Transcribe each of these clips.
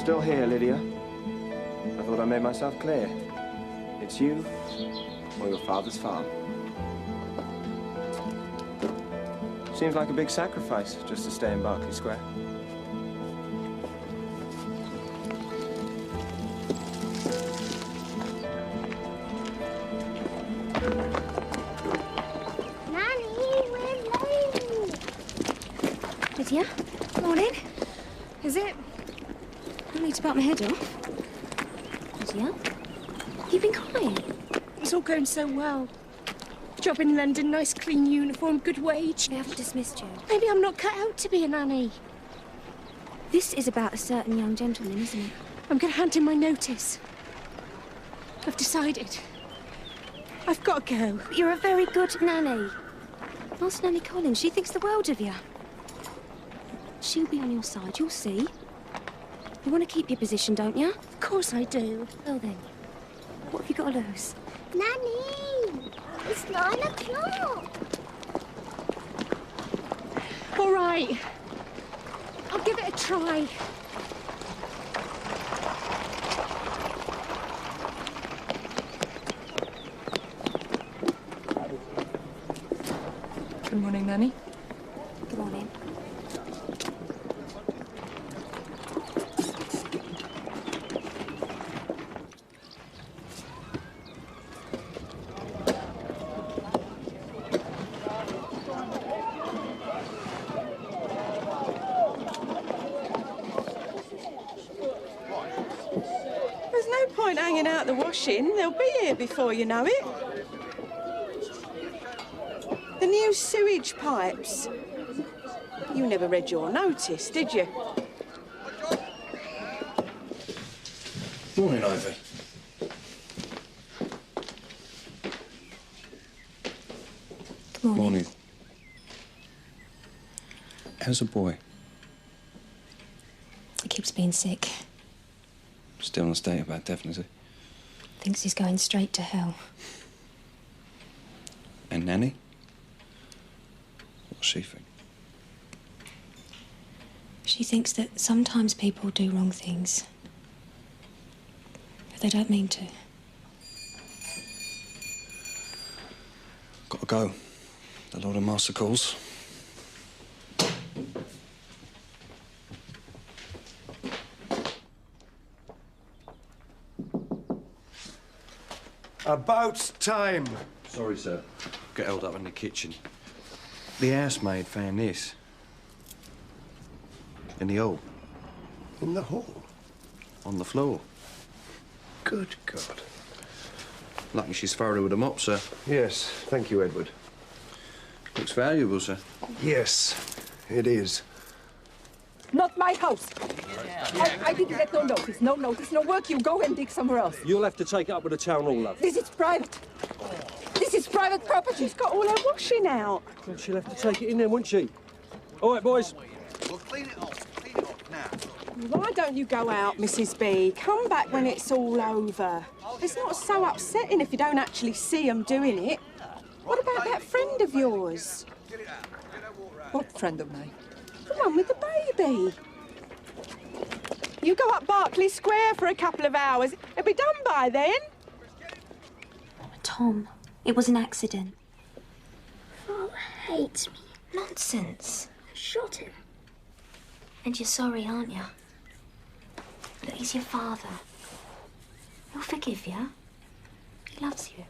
still here, Lydia. I thought I made myself clear. It's you or your father's farm. Seems like a big sacrifice just to stay in Berkeley Square. Lydia, morning. Is it? I need to bite my head off. Lydia, you've been crying. It's all going so well. Job in London, nice clean uniform, good wage. They haven't dismissed you. Maybe I'm not cut out to be a nanny. This is about a certain young gentleman, isn't it? I'm going to hand in my notice. I've decided. I've got to go. But you're a very good nanny. Ask Nanny Collins. She thinks the world of you. She'll be on your side, you'll see. You want to keep your position, don't you? Of course I do. Well then, what have you got to lose? Nanny! It's 9 o'clock. All right. I'll give it a try. Good morning, Nanny. Good morning. There's no point hanging out the washing. They'll be here before you know it. The new sewage pipes. You never read your notice, did you? Morning, Ivy. Good morning. Morning. How's the boy? He keeps being sick. Still in a state of bad deafness. Thinks he's going straight to hell. And Nanny? What's she think? She thinks that sometimes people do wrong things. But they don't mean to. Gotta go. The Lord of Master calls. About time. Sorry, sir. Get held up in the kitchen. The housemaid found this. In the hole. In the hall. On the floor. Good God. Lucky she's thoroughly with a mop, sir. Yes, thank you, Edward. Looks valuable, sir. Yes, it is. Not my house. I didn't get no notice. No notice, no work. You go and dig somewhere else. You'll have to take it up with the town hall, love. This is private. This is private property. She's got all her washing out. Well, she'll have to take it in then, won't she? All right, boys. Well, clean it off. Clean it off now. Why don't you go out, Mrs. B? Come back when it's all over. It's not so upsetting if you don't actually see them doing it. What about that friend of yours? What friend of mine? The one with the baby. You go up Berkeley Square for a couple of hours. It'll be done by then. Tom, it was an accident. Father hates me. Nonsense. I shot him. And you're sorry, aren't you? That he's your father. He'll forgive you. He loves you.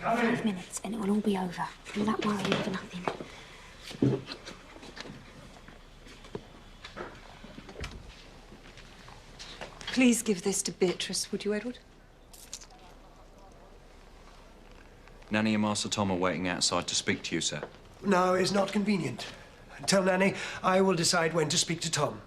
Come 5 minutes and it will all be over. You're not worrying for nothing. Please give this to Beatrice, would you, Edward? Nanny and Master Tom are waiting outside to speak to you, sir. Now is not convenient. Tell Nanny I will decide when to speak to Tom.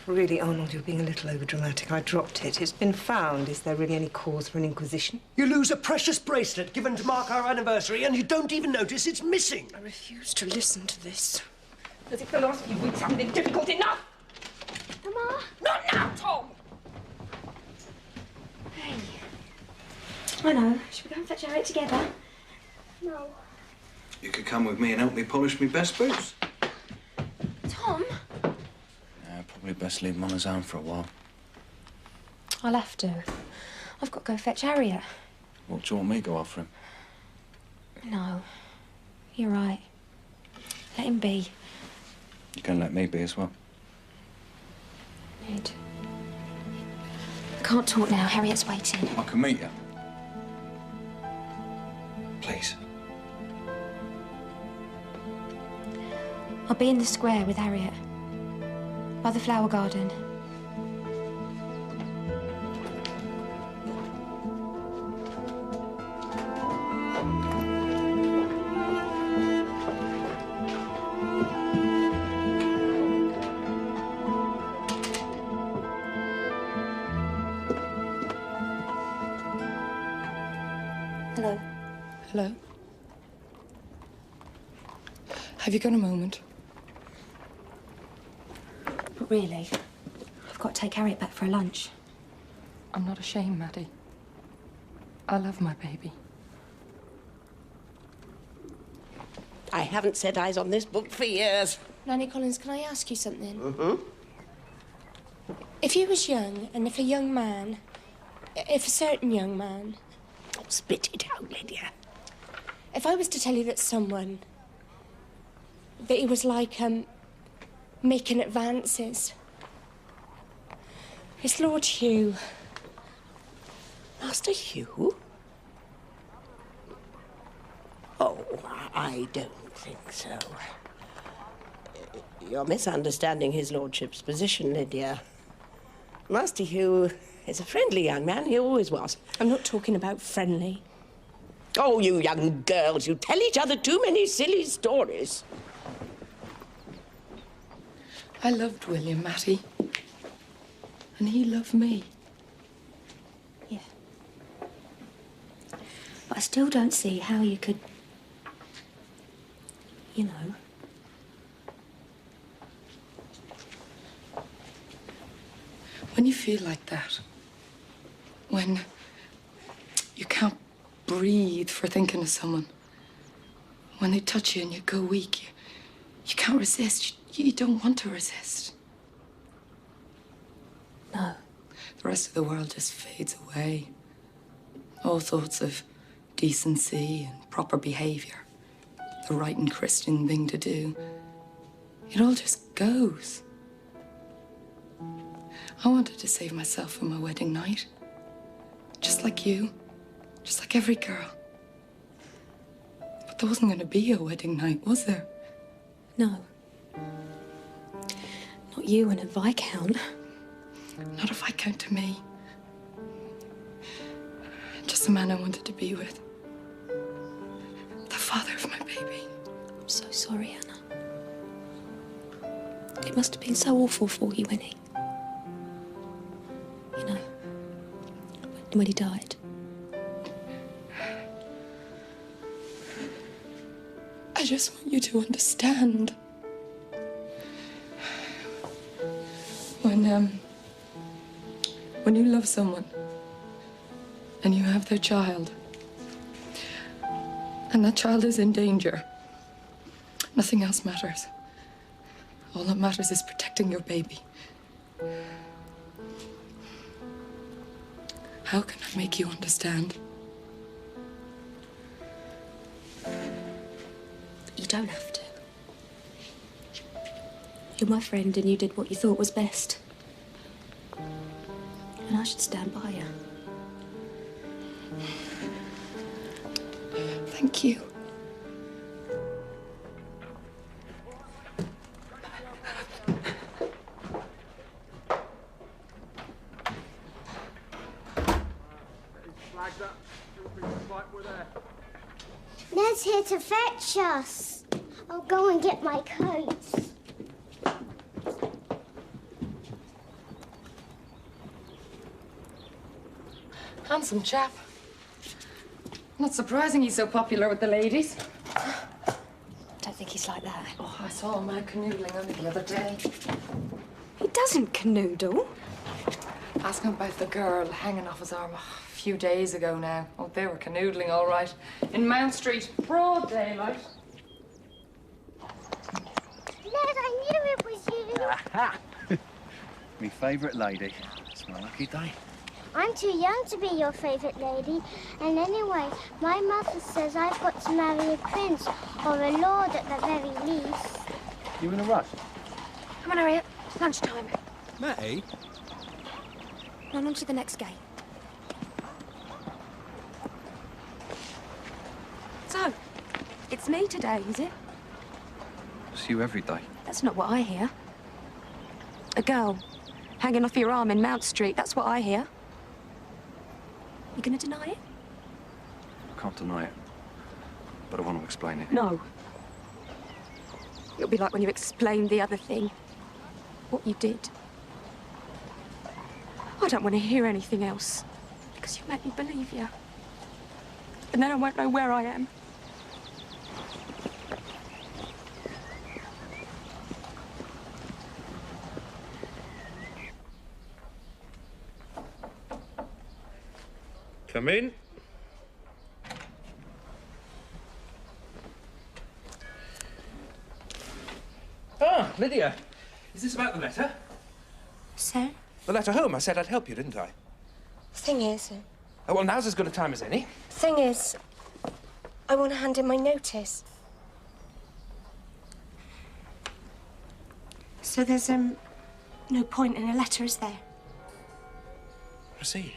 Really, Arnold, you're being a little overdramatic. I dropped it. It's been found. Is there really any cause for an inquisition? You lose a precious bracelet given to mark our anniversary, and you don't even notice it's missing. I refuse to listen to this. As if the last few weeks haven't been difficult enough! Mama? Not now, Tom! I know. Should we go and fetch Harriet together? No. You could come with me and help me polish my best boots. Tom? Yeah, probably best leave him on his own for a while. I'll have to. I've got to go fetch Harriet. What, do you want me to go after him? No. You're right. Let him be. You can let me be as well. Ned. I can't talk now. Harriet's waiting. I can meet you. Please. I'll be in the square with Harriet. By the flower garden. Hello. Hello? Have you got a moment? Not really. I've got to take Harriet back for a lunch. I'm not ashamed, Maddie. I love my baby. I haven't set eyes on this book for years. Nanny Collins, can I ask you something? Mm-hmm. If you was young, and if a certain young man... Oh, spit it out, Lydia. If I was to tell you that he was like, making advances. It's Lord Hugh. Master Hugh? Oh, I don't think so. You're misunderstanding his lordship's position, Lydia. Master Hugh is a friendly young man. He always was. I'm not talking about friendly. Oh, you young girls, you tell each other too many silly stories. I loved William, Mattie. And he loved me. Yeah. But I still don't see how you could... you know... When you feel like that, when you can't breathe for thinking of someone, when they touch you and you go weak, you can't resist. You don't want to resist. No. The rest of the world just fades away. All thoughts of decency and proper behavior, the right and Christian thing to do, it all just goes. I wanted to save myself for my wedding night. Just like you. Just like every girl. But there wasn't going to be a wedding night, was there? No. Not you and a Viscount. Not a Viscount to me. Just the man I wanted to be with. The father of my baby. I'm so sorry, Anna. It must have been so awful for you when when he died. I just want you to understand. When you love someone and you have their child, and that child is in danger, nothing else matters. All that matters is protecting your baby. How can I make you understand? You don't have to. You're my friend and you did what you thought was best. And I should stand by you. Thank you. Ned's here to fetch us. I'll go and get my coats. Handsome chap. Not surprising he's so popular with the ladies. I don't think he's like that. Oh, I saw a man canoodling only the other day. He doesn't canoodle. Ask him about the girl hanging off his arm a few days ago now. Oh, they were canoodling all right. In Mount Street, broad daylight. Ned, I knew it was you. Aha! Me favourite lady. It's my lucky day. I'm too young to be your favourite lady. And anyway, my mother says I've got to marry a prince or a lord at the very least. You in a rush? Come on, Harriet. Lunchtime. Matty? Run on to the next gate. So, it's me today, is it? It's you every day. That's not what I hear. A girl hanging off your arm in Mount Street, that's what I hear. You gonna deny it? I can't deny it. But I want to explain it. No. It'll be like when you explained the other thing. What you did. I don't want to hear anything else. Because you make me believe you. And then I won't know where I am. Come in. Ah, Lydia. Is this about the letter? Sir? The letter home. I said I'd help you, didn't I? Thing is... Oh, well, now's as good a time as any. Thing is... I want to hand in my notice. So there's, no point in a letter, is there? Proceed.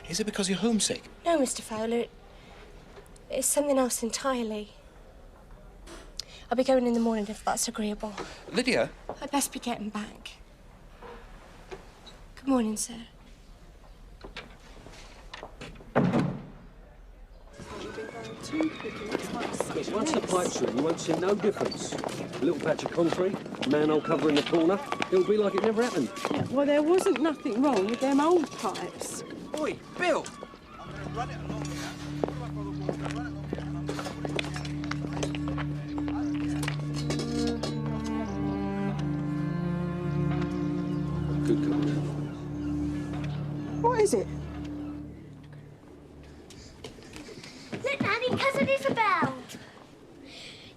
Is it because you're homesick? No, Mr. Fowler. It's something else entirely. I'll be going in the morning if that's agreeable. Lydia? I'd best be getting back. Good morning, sir. Yes, once the pipe's in, you won't see no difference. A little patch of concrete, a manhole cover in the corner, it'll be like it never happened. Yeah, well, there wasn't nothing wrong with them old pipes. Oi, Bill! Good girl. What is it? Look, Nanny, Cousin Isabel.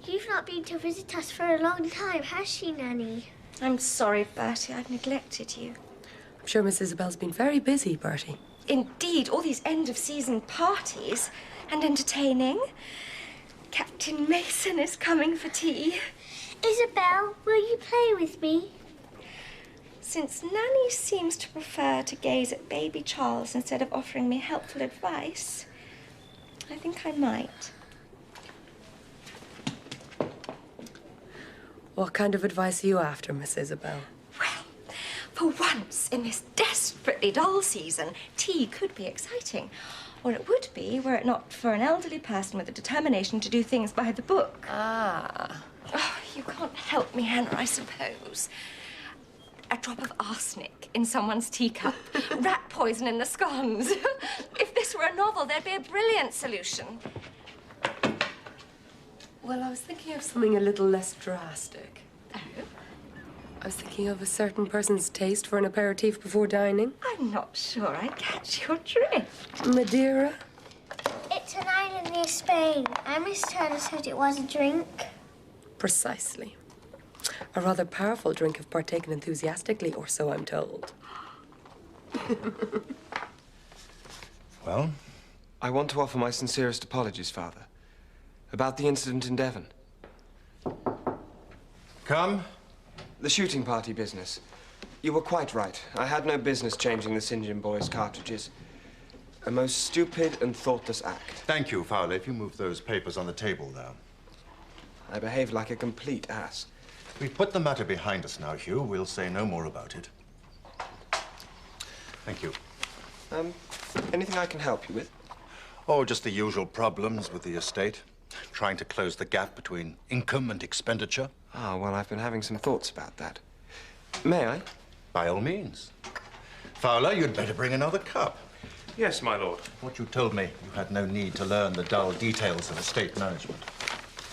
You've not been to visit us for a long time, has she, Nanny? I'm sorry, Bertie. I've neglected you. I'm sure Miss Isabel's been very busy, Bertie. Indeed, all these end-of-season parties and entertaining. Captain Mason is coming for tea. Isabel, will you play with me? Since Nanny seems to prefer to gaze at baby Charles instead of offering me helpful advice, I think I might. What kind of advice are you after, Miss Isabel? Well, for once in this desperately dull season, tea could be exciting. Or it would be were it not for an elderly person with a determination to do things by the book. Ah. Oh, you can't help me, Hannah, I suppose. A drop of arsenic in someone's teacup, rat poison in the scones. If this were a novel, there'd be a brilliant solution. Well, I was thinking of something a little less drastic. Oh? I was thinking of a certain person's taste for an aperitif before dining. I'm not sure I catch your drift. Madeira? It's an island near Spain. And Miss Turner said it was a drink. Precisely. A rather powerful drink if partaken enthusiastically, or so I'm told. Well? I want to offer my sincerest apologies, Father. About the incident in Devon. Come. The shooting party business. You were quite right. I had no business changing the St. John boys' cartridges. A most stupid and thoughtless act. Thank you, Fowler. If you move those papers on the table there. I behaved like a complete ass. We've put the matter behind us now, Hugh. We'll say no more about it. Thank you. Anything I can help you with? Oh, just the usual problems with the estate. Trying to close the gap between income and expenditure. Ah, well, I've been having some thoughts about that. May I? By all means. Fowler, you'd better bring another cup. Yes, my lord. What you told me, you had no need to learn the dull details of estate management.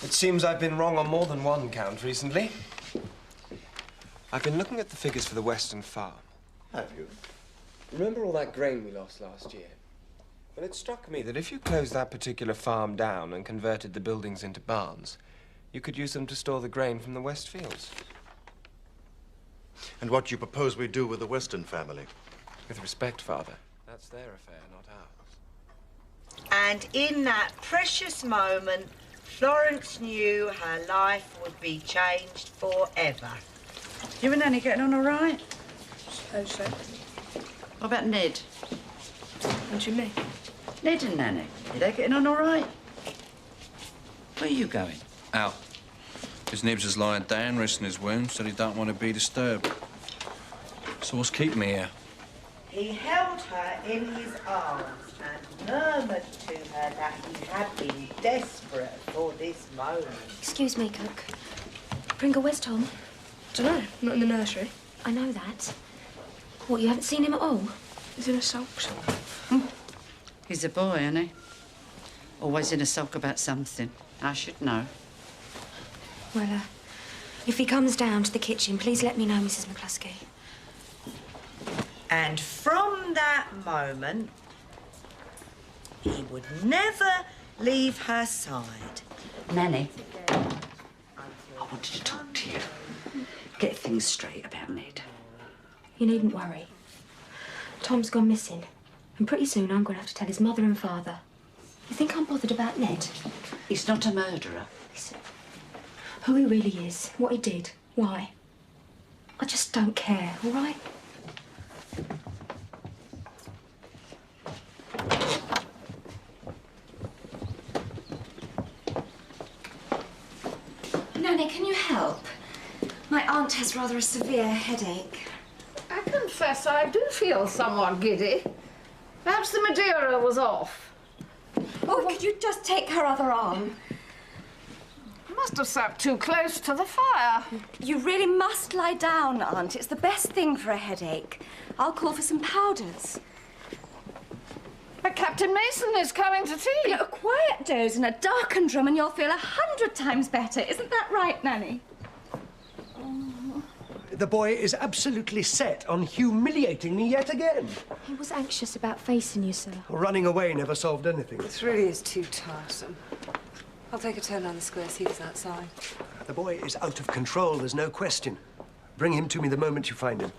It seems I've been wrong on more than one count recently. I've been looking at the figures for the Western farm. Have you? Remember all that grain we lost last year? Well, it struck me that if you closed that particular farm down and converted the buildings into barns, you could use them to store the grain from the West fields. And what do you propose we do with the Western family? With respect, Father, that's their affair, not ours. And in that precious moment, Florence knew her life would be changed forever. You and Nanny getting on all right? Suppose so. What about Ned? What do you mean? Ned and Nanny, are they getting on all right? Where are you going? Out. His Nibs is lying down, resting his wounds, said he don't want to be disturbed. So what's keeping me here? He held her in his arms and murmured to her that he had been desperate for this moment. Excuse me, cook. Pringle, where's Tom? Dunno, not in the nursery. I know that. What, you haven't seen him at all? He's in a sulk somewhere. He's a boy, isn't he? Always in a sulk about something. I should know. Well, if he comes down to the kitchen, please let me know, Mrs. McCluskey. And from that moment, he would never leave her side. Nanny, I wanted to talk to you. Get things straight about Ned. You needn't worry. Tom's gone missing, and pretty soon I'm going to have to tell his mother and father. You think I'm bothered about Ned? He's not a murderer. Listen, who he really is, what he did, why. I just don't care, all right? Nanny, can you help? My aunt has rather a severe headache. I confess I do feel somewhat giddy. Perhaps the Madeira was off. Oh, could you just take her other arm? Must have sat too close to the fire. You really must lie down, Aunt. It's the best thing for a headache. I'll call for some powders. But Captain Mason is coming to tea. You know, a quiet doze in a darkened room and you'll feel 100 times better. Isn't that right, Nanny? The boy is absolutely set on humiliating me yet again. He was anxious about facing you, sir. Running away never solved anything. This really is too tiresome. I'll take a turn down the square, see if he's outside. The boy is out of control, there's no question. Bring him to me the moment you find him.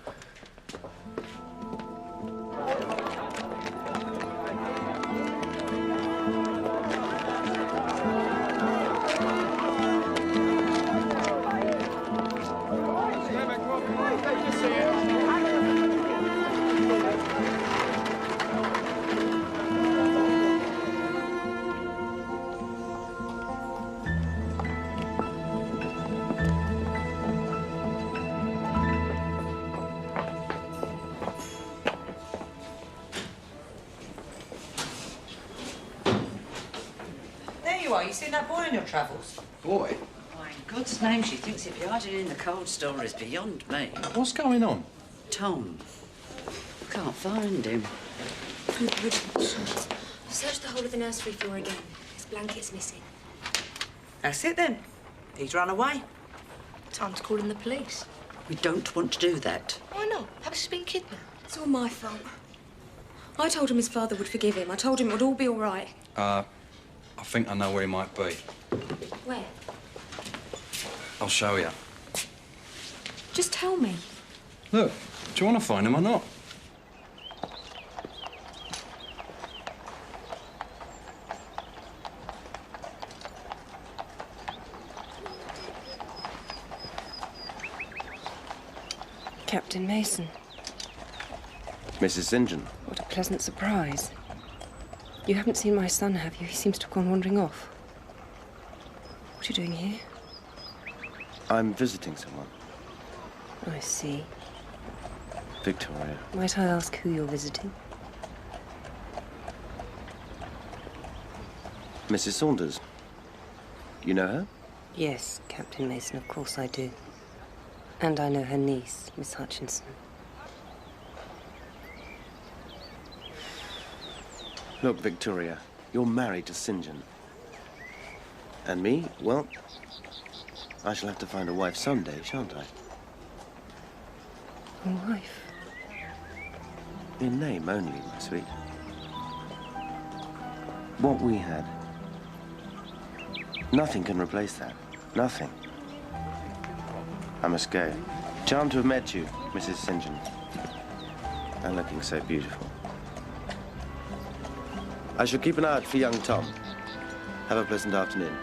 You seen that boy on your travels? Boy? Why, in God's name, she thinks he'd be hiding in the cold storage beyond me. What's going on? Tom. Can't find him. Through the woodworks. I've searched the whole of the nursery floor again. His blanket's missing. That's it then. He's run away. Time to call in the police. We don't want to do that. Why not? Perhaps he's been kidnapped. It's all my fault. I told him his father would forgive him. I told him it would all be all right. I think I know where he might be. Where? I'll show you. Just tell me. Look, do you want to find him or not? Captain Mason. Mrs. St. John. What a pleasant surprise. You haven't seen my son, have you? He seems to have gone wandering off. What are you doing here? I'm visiting someone. I see. Victoria. Might I ask who you're visiting? Mrs. Saunders. You know her? Yes, Captain Mason, of course I do. And I know her niece, Miss Hutchinson. Look, Victoria, you're married to St. John. And me, well, I shall have to find a wife someday, shan't I? second wife. In name only, my sweet. What we had. Nothing can replace that. Nothing. I must go. Charmed to have met you, Mrs. St. John. And looking so beautiful. I shall keep an eye out for young Tom. Have a pleasant afternoon.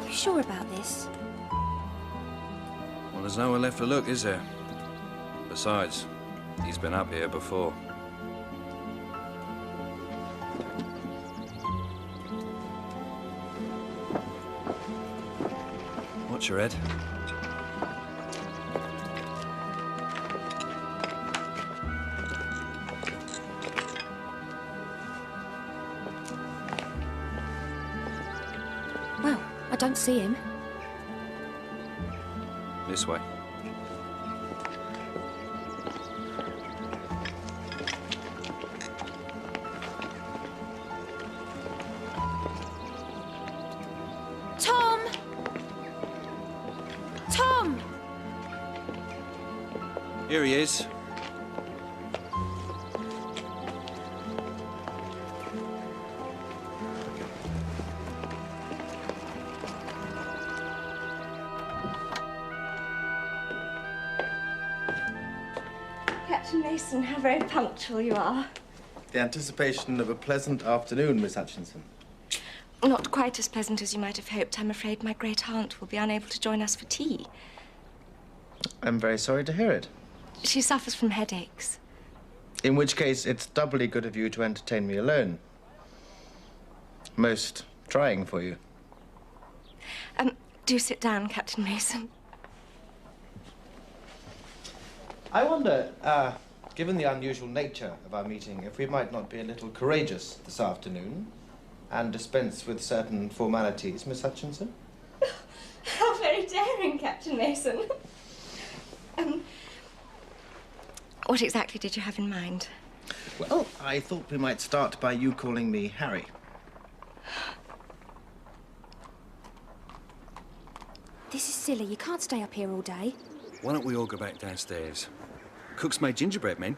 You sure about this? Well, there's nowhere left to look, is there? Besides, he's been up here before. What's your head? Well, I don't see him. This way. Tom! Tom! Here he is. Captain Mason, how very punctual you are. The anticipation of a pleasant afternoon, Miss Hutchinson. Not quite as pleasant as you might have hoped. I'm afraid my great aunt will be unable to join us for tea. I'm very sorry to hear it. She suffers from headaches. In which case, it's doubly good of you to entertain me alone. Most trying for you. Do sit down, Captain Mason. I wonder, given the unusual nature of our meeting, if we might not be a little courageous this afternoon and dispense with certain formalities, Miss Hutchinson? How very daring, Captain Mason. What exactly did you have in mind? Well, I thought we might start by you calling me Harry. This is silly. You can't stay up here all day. Why don't we all go back downstairs? Cook's made gingerbread, men.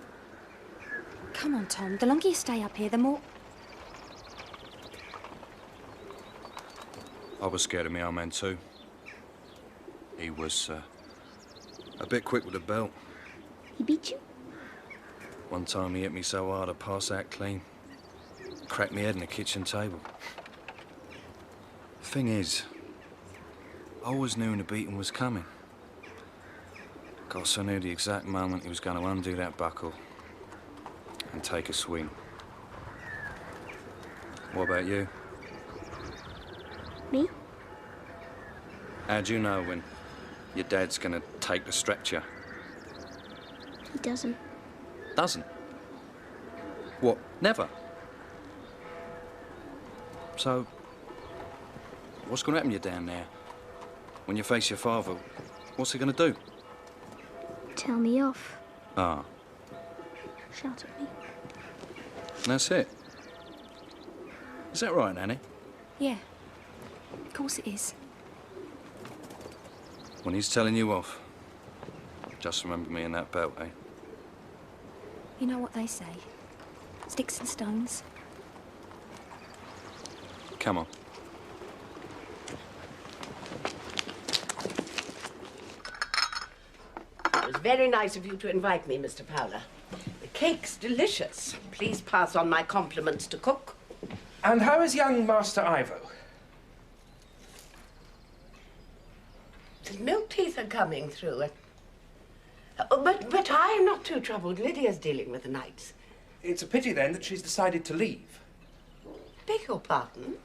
Come on, Tom. The longer you stay up here, the more... I was scared of my old man, too. He was, a bit quick with the belt. He beat you? One time he hit me so hard I passed out clean. Cracked me head in the kitchen table. Thing is, I always knew the beating was coming. Gosh, I knew the exact moment he was going to undo that buckle and take a swing. What about you? Me? How'd you know when your dad's going to take the stretcher? He doesn't. Doesn't? What, never? So, what's going to happen to you down there? When you face your father, what's he going to do? Tell me off. Ah, Shout at me. that's it. Is that right, Annie? Yeah. Of course it is. When he's telling you off, just remember me and that belt, eh? You know what they say. Sticks and stones. Come on. It was very nice of you to invite me, Mr. Fowler. The cake's delicious. Please pass on my compliments to Cook. And how is young Master Ivo? The milk teeth are coming through. But I'm not too troubled. Lydia's dealing with the Knights. It's a pity, then, that she's decided to leave. Beg your pardon?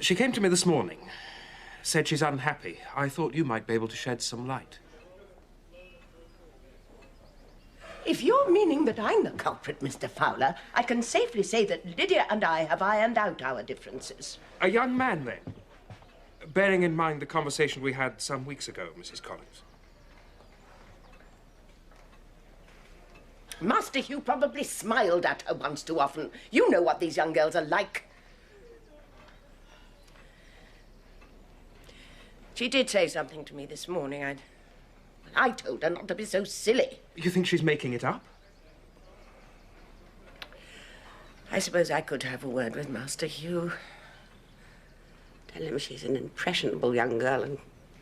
She came to me this morning. Said she's unhappy. I thought you might be able to shed some light. If you're meaning that I'm the culprit, Mr. Fowler, I can safely say that Lydia and I have ironed out our differences. A young man, then? Bearing in mind the conversation we had some weeks ago, Mrs. Collins. Master Hugh probably smiled at her once too often. You know what these young girls are like. She did say something to me this morning. I told her not to be so silly. You think she's making it up? I suppose I could have a word with Master Hugh. Tell him she's an impressionable young girl and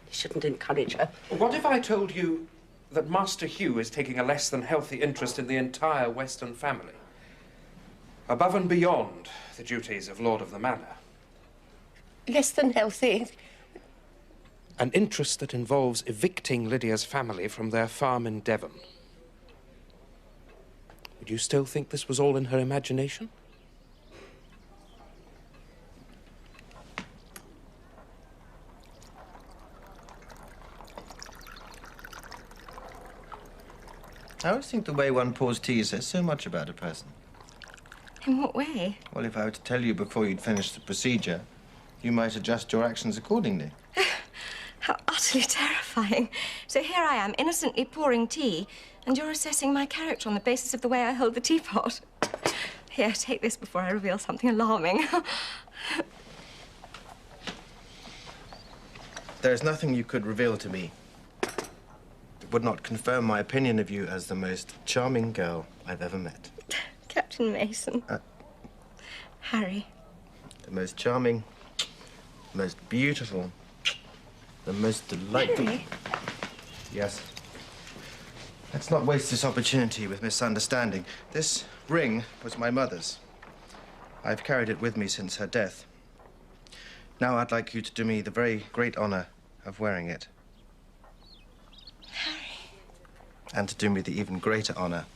he shouldn't encourage her. What if I told you that Master Hugh is taking a less than healthy interest in the entire Weston family, above and beyond the duties of Lord of the Manor? Less than healthy? An interest that involves evicting Lydia's family from their farm in Devon. Would you still think this was all in her imagination? I always think the way one pours tea says so much about a person. In what way? Well, if I were to tell you before you'd finished the procedure, you might adjust your actions accordingly. How utterly terrifying. So here I am, innocently pouring tea, and you're assessing my character on the basis of the way I hold the teapot. Here, take this before I reveal something alarming. There is nothing you could reveal to me that would not confirm my opinion of you as the most charming girl I've ever met. Captain Mason. Harry. The most charming, the most beautiful, the most delightful... Harry? Yes. Let's not waste this opportunity with misunderstanding. This ring was my mother's. I've carried it with me since her death. Now I'd like you to do me the very great honor of wearing it. Harry. And to do me the even greater honor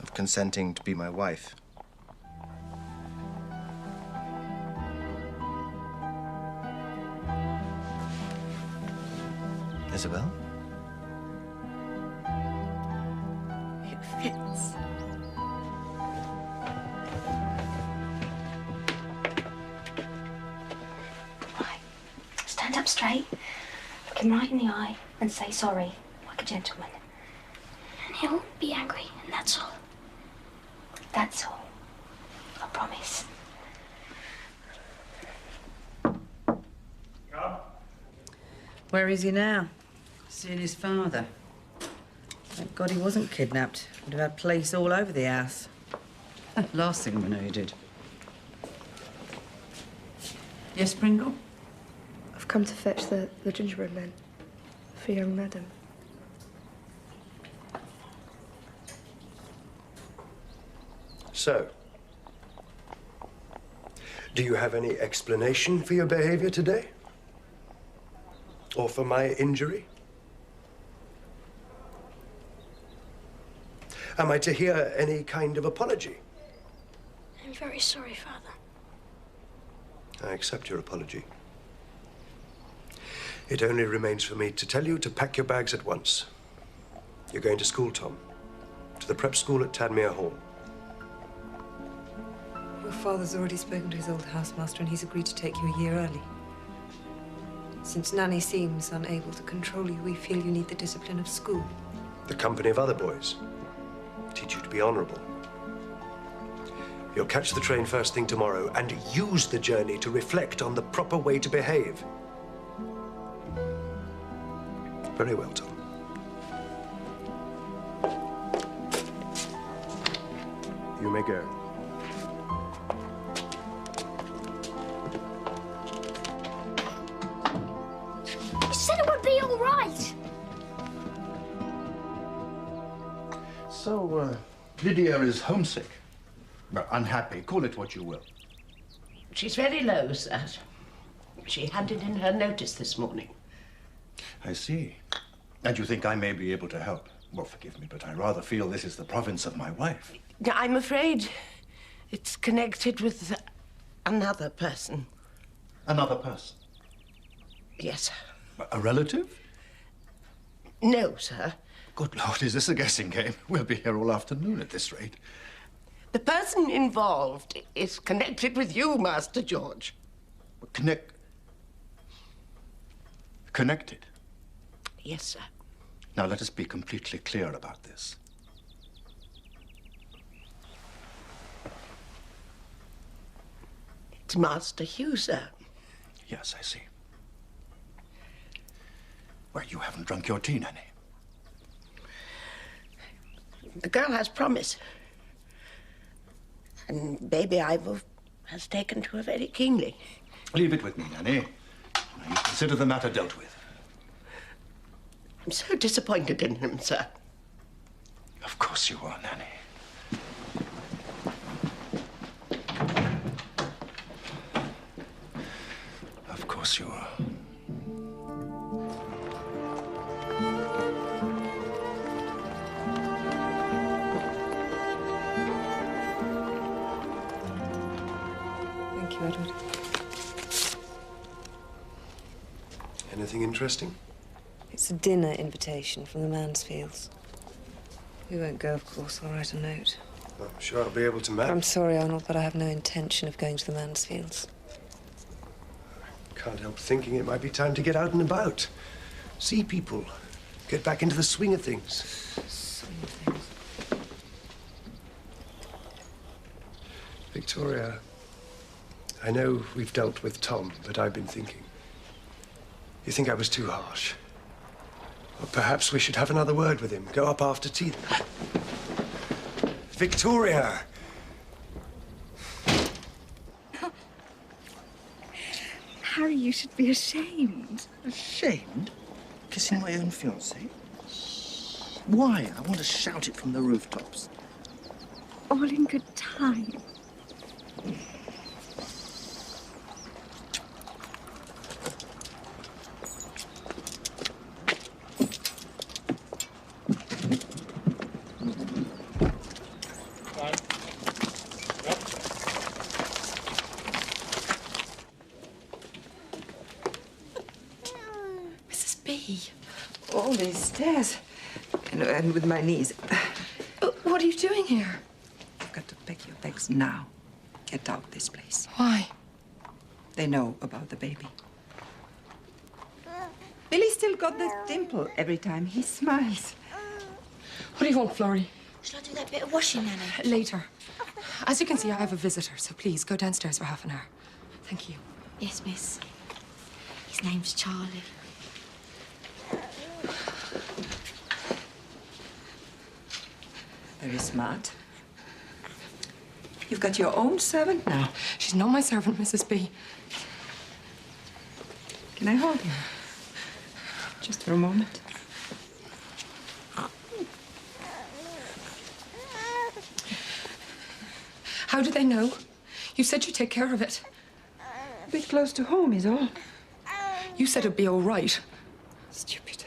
of consenting to be my wife. Isabel? It fits. Right. Stand up straight, look him right in the eye, and say sorry, like a gentleman. And he'll be angry, and that's all. That's all. I promise. Where is he now? Seeing his father. Thank God he wasn't kidnapped. Would have had police all over the house. Last thing we know he did. Yes, Pringle? I've come to fetch the gingerbread men for young madam. So, do you have any explanation for your behavior today? Or for my injury? Am I to hear any kind of apology? I'm very sorry, Father. I accept your apology. It only remains for me to tell you to pack your bags at once. You're going to school, Tom. To the prep school at Tadmere Hall. Your father's already spoken to his old housemaster and he's agreed to take you a year early. Since Nanny seems unable to control you, we feel you need the discipline of school. The company of other boys. Teach you to be honorable. You'll catch the train first thing tomorrow and use the journey to reflect on the proper way to behave. Very well, Tom. You may go. You said it would be all right. So, Lydia is homesick. Well, unhappy, call it what you will. She's very low, sir. She handed in her notice this morning. I see. And you think I may be able to help? Well, forgive me, but I rather feel this is the province of my wife. I'm afraid it's connected with another person. Another person? Yes, sir. A relative? No, sir. Good Lord, is this a guessing game? We'll be here all afternoon at this rate. The person involved is connected with you, Master George. Connected? Yes, sir. Now, let us be completely clear about this. It's Master Hugh, sir. Yes, I see. Well, you haven't drunk your tea, Nanny. The girl has promise. And baby Ivor has taken to her very keenly. Leave it with me, Nanny. Now, you consider the matter dealt with. I'm so disappointed in him, sir. Of course you are, Nanny. Of course you are. Thank you, Edward. Anything interesting? It's a dinner invitation from the Mansfields. We won't go, of course. I'll write a note. I'm sure I'll be able to manage. I'm sorry, Arnold, but I have no intention of going to the Mansfields. Can't help thinking it might be time to get out and about. See people. Get back into the swing of things. Swing of things. Victoria, I know we've dealt with Tom, but I've been thinking. You think I was too harsh? Or perhaps we should have another word with him. Go up after tea. Victoria! Harry, you should be ashamed. Ashamed? Kissing my own fiancée? Why? I want to shout it from the rooftops. All in good time. All these stairs. And with my knees. What are you doing here? I've got to pack your bags now. Get out this place. Why? They know about the baby. Billy's still got that dimple every time he smiles. What do you want, Florrie? Shall I do that bit of washing, Nanny? Later. As you can see, I have a visitor, so please go downstairs for half an hour. Thank you. Yes, miss. His name's Charlie. Very smart. You've got your own servant now. She's not my servant, Mrs. B. Can I hold him? Just for a moment. How do they know? You said you'd take care of it. A bit close to home is all. You said it'd be all right. Stupid.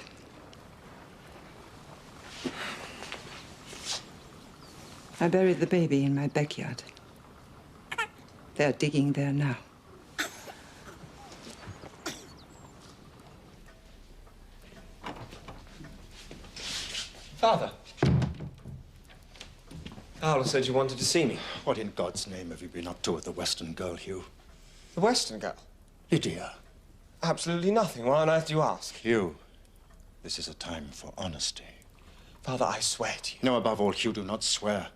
I buried the baby in my backyard. They're digging there now. Father. Arla said you wanted to see me. What in God's name have you been up to with the Western girl, Hugh? The Western girl? Lydia. Absolutely nothing. Why on earth do you ask? Hugh, this is a time for honesty. Father, I swear to you. No, above all, Hugh, do not swear.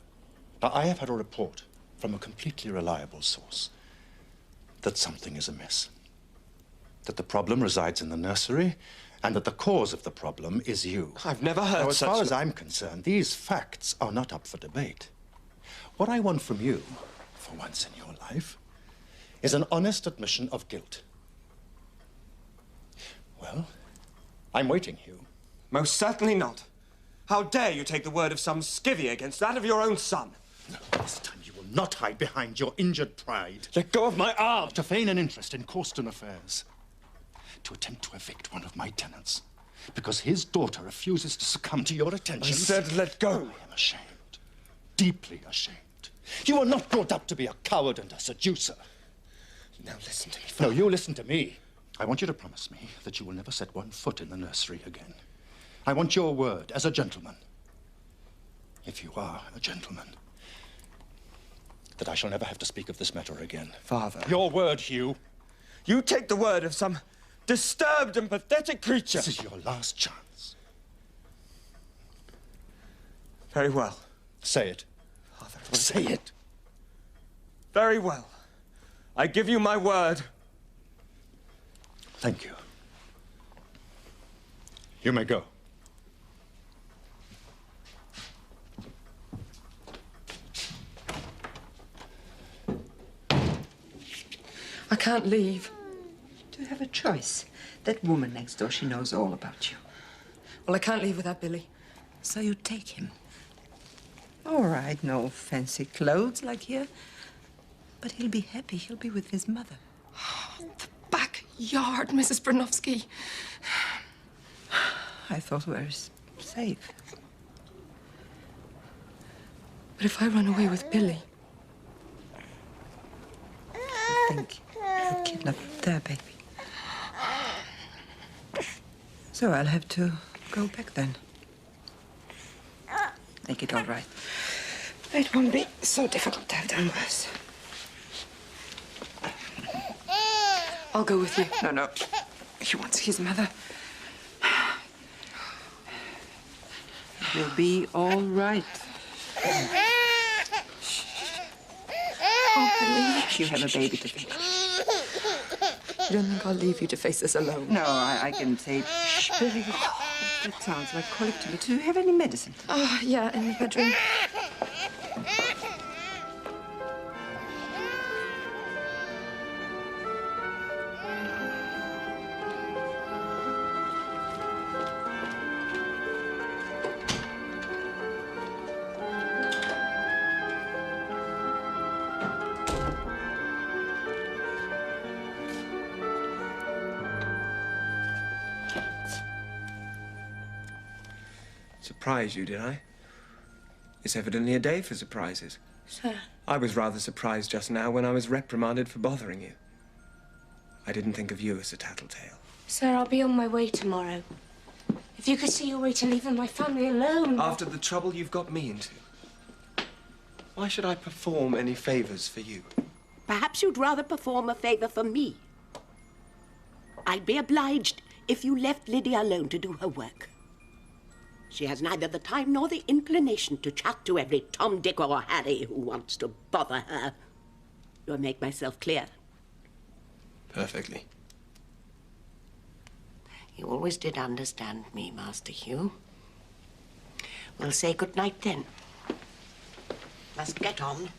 But I have had a report from a completely reliable source that something is amiss. That the problem resides in the nursery, and that the cause of the problem is you. I've never heard now, as such... far as I'm concerned, these facts are not up for debate. What I want from you, for once in your life, is an honest admission of guilt. Well, I'm waiting, Hugh. Most certainly not. How dare you take the word of some skivvy against that of your own son? No, this time you will not hide behind your injured pride. Let go of my arm! To feign an interest in Corston affairs. To attempt to evict one of my tenants. Because his daughter refuses to succumb to your attentions. I said let go. I am ashamed. Deeply ashamed. You were not brought up to be a coward and a seducer. Now listen to me, Father. No, you listen to me. I want you to promise me that you will never set one foot in the nursery again. I want your word as a gentleman. If you are a gentleman. That I shall never have to speak of this matter again. Father. Your word, Hugh. You take the word of some disturbed and pathetic creature. This is your last chance. Very well. Say it. Father, say it. Very well. I give you my word. Thank you. You may go. I can't leave. Do you have a choice? That woman next door, she knows all about you. Well, I can't leave without Billy. So you take him. All right, no fancy clothes like here. But he'll be happy. He'll be with his mother. The backyard, Mrs. Bronowski. I thought we were safe. But if I run away with Billy... I think you kidnapped their baby. So I'll have to go back then. Make it all right. It won't be so difficult to have done worse. I'll go with you. No. He wants his mother. It will be all right. Oh, Billy. You have a baby to think. You don't think I'll leave you to face this alone? No, I can say, shh, Billy. That sounds like colic to me. Do you have any medicine? Oh, yeah, in the bedroom. Surprise you, did I? It's evidently a day for surprises. Sir. I was rather surprised just now when I was reprimanded for bothering you. I didn't think of you as a tattletale. Sir, I'll be on my way tomorrow. If you could see your way to leaving my family alone... After the trouble you've got me into, why should I perform any favors for you? Perhaps you'd rather perform a favor for me. I'd be obliged if you left Lydia alone to do her work. She has neither the time nor the inclination to chat to every Tom, Dick, or Harry who wants to bother her. Do I make myself clear? Perfectly. You always did understand me, Master Hugh. We'll say good night then. Must get on.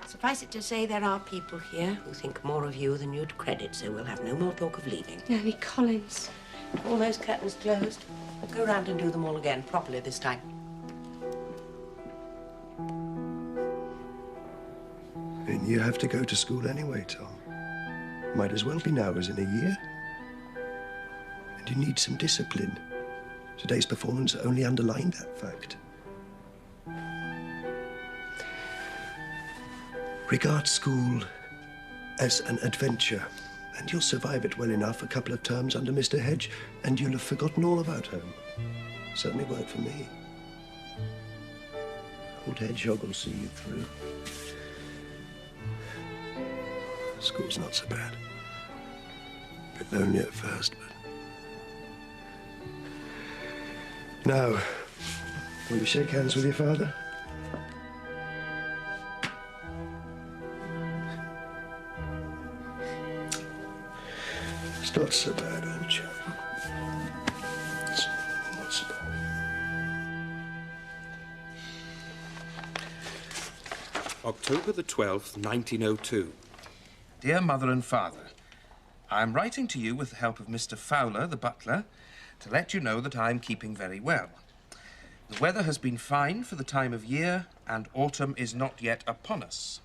Suffice it to say, there are people here who think more of you than you'd credit, so we'll have no more talk of leaving. Nanny Collins. All those curtains closed. Go round and do them all again, properly this time. And you have to go to school anyway, Tom. Might as well be now as in a year. And you need some discipline. Today's performance only underlined that fact. Regard school as an adventure, and you'll survive it well enough a couple of terms under Mr. Hedge, and you'll have forgotten all about home. Certainly worked for me. Old Hedgehog will see you through. School's not so bad. A bit lonely at first, but... Now, will you shake hands with your father? It's not so bad, old chap. It's not so bad. October the 12th, 1902. Dear Mother and Father, I am writing to you with the help of Mr. Fowler, the butler, to let you know that I am keeping very well. The weather has been fine for the time of year, and autumn is not yet upon us.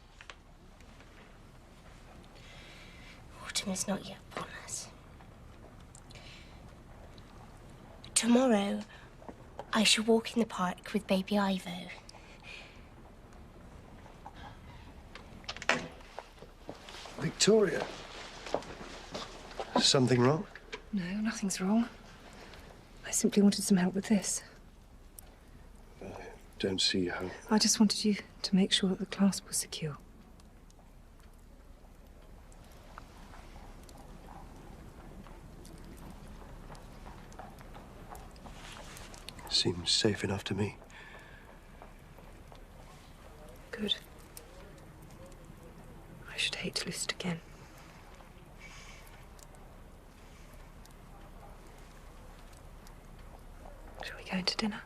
Autumn is not yet upon us. Tomorrow, I shall walk in the park with baby Ivo. Victoria, something wrong? No, nothing's wrong. I simply wanted some help with this. I don't see how. I just wanted you to make sure that the clasp was secure. Seems safe enough to me. hate's loosed again. Shall we go to dinner?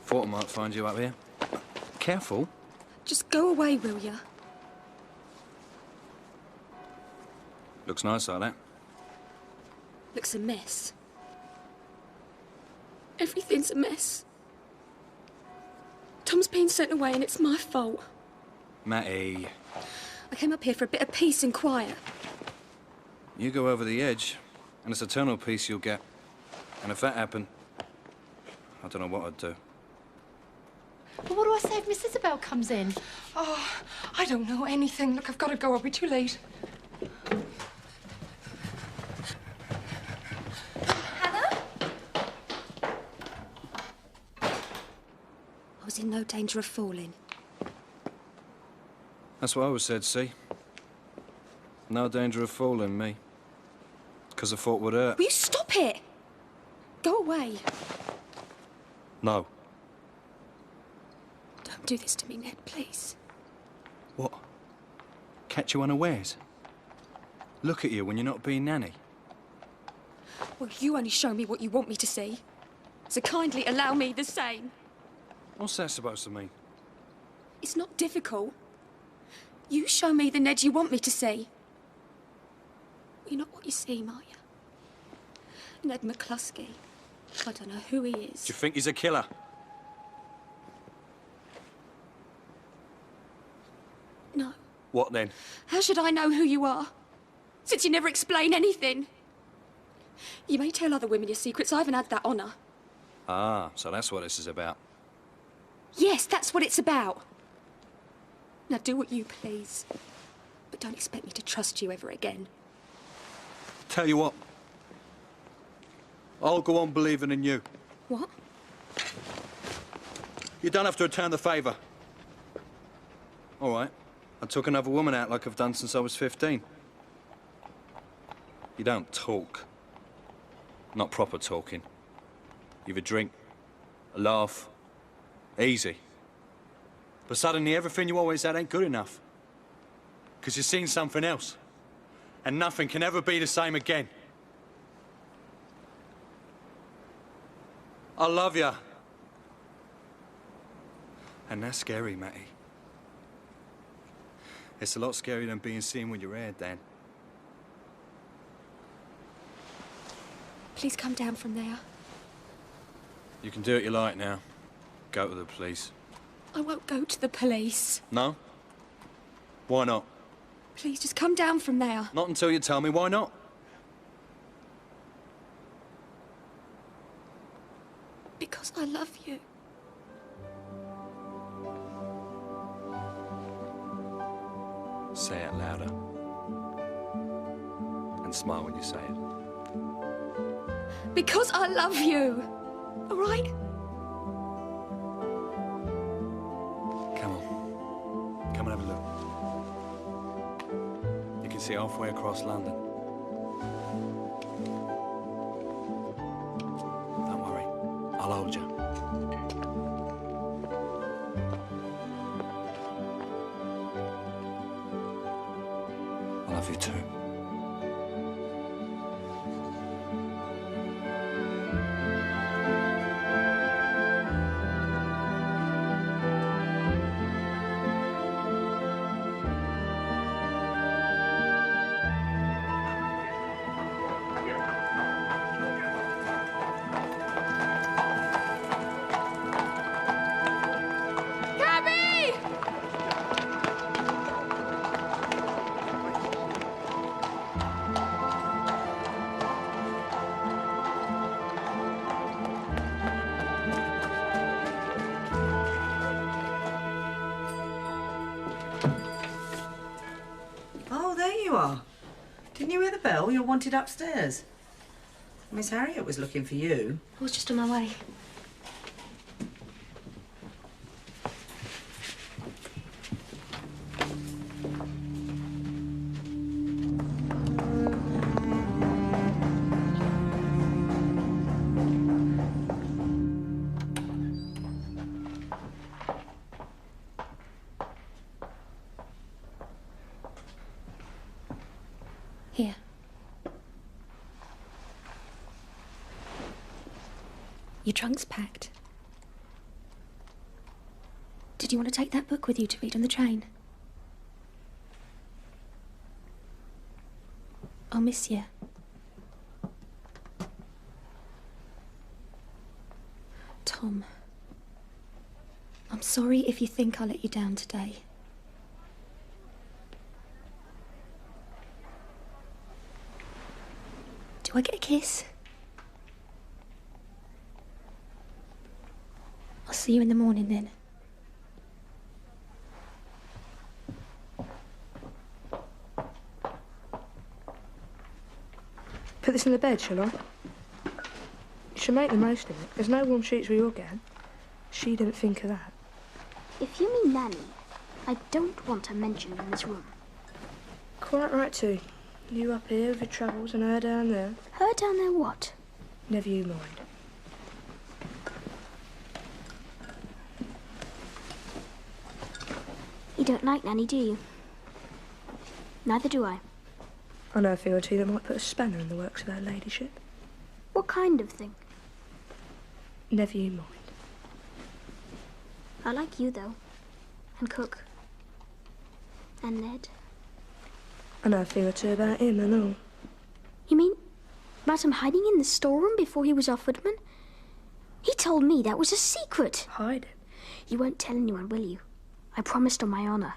Thought I might find you up here. Careful. Just go away, will ya? Looks nice like that. Looks a mess. Everything's a mess. Tom's been sent away and it's my fault. Matty, I came up here for a bit of peace and quiet. you go over the edge, and it's eternal peace you'll get. And if that happened, I don't know what I'd do. Well, what do I say if Miss Isabel comes in? Oh, I don't know anything. Look, I've got to go. I'll be too late. I was in no danger of falling. That's what I always said, see? No danger of falling, me. Because I thought would hurt. Will you stop it? Go away. No. Don't do this to me, Ned, please. What? Catch you unawares? Look at you when you're not being nanny. Well, you only show me what you want me to see. So kindly allow me the same. What's that supposed to mean? It's not difficult. You show me the Ned you want me to see. You're not what you seem, are you? Ned McCluskey. I don't know who he is. Do you think he's a killer? No. What then? How should I know who you are? Since you never explain anything. You may tell other women your secrets. I haven't had that honour. Ah, so that's what this is about. Yes, that's what it's about. Now do what you please. But don't expect me to trust you ever again. Tell you what. I'll go on believing in you. What? You don't have to return the favour. All right. I took another woman out like I've done since I was 15. You don't talk. Not proper talking. You have a drink, a laugh, easy. But suddenly everything you always had ain't good enough. Because you've seen something else. And nothing can ever be the same again. I love you. And that's scary, Matty. It's a lot scarier than being seen with your hair, Dan. Please come down from there. You can do what you like now. Go to the police. I won't go to the police. No? Why not? Please, just come down from there. Not until you tell me why not. Because I love you. Say it louder. And smile when you say it. Because I love you. All right? Come on. Come and have a look. You can see halfway across London. Don't worry. I'll hold you. I love you too. Oh, there you are. Didn't you hear the bell? You're wanted upstairs. Miss Harriet was looking for you. I was just on my way. Your trunk's packed. Did you want to take that book with you to read on the train? I'll miss you. Tom, I'm sorry if you think I let you down today. Do I get a kiss? I'll see you in the morning then. Put this in the bed, shall I? You should make the most of it. There's no warm sheets where you're getting. She didn't think of that. If you mean Nanny, I don't want her mentioned in this room. Quite right, too. You up here with your troubles and her down there. Her down there what? Never you mind. You don't like Nanny, do you? Neither do I. I know a thing or two that might put a spanner in the works of her ladyship. What kind of thing? Never you mind. I like you, though. And Cook. And Ned. I know a thing or two about him and all. You mean about him hiding in the storeroom before he was our footman? He told me that was a secret. Hide it? You won't tell anyone, will you? I promised on my honor.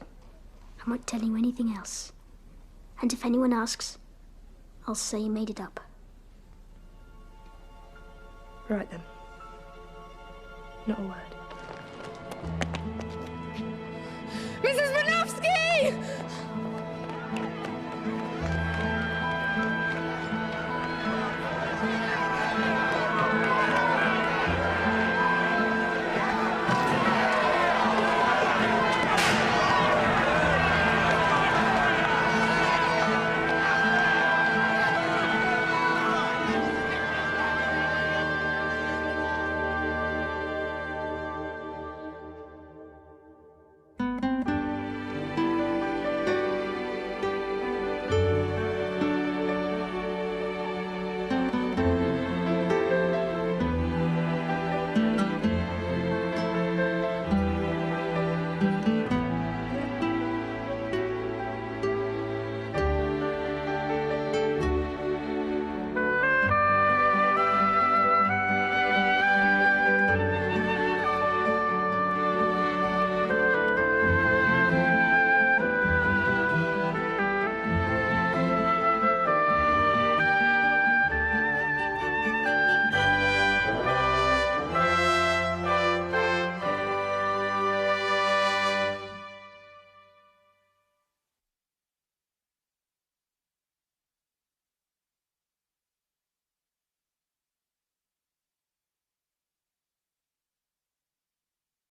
I won't tell you anything else. And if anyone asks, I'll say you made it up. Right then. Not a word.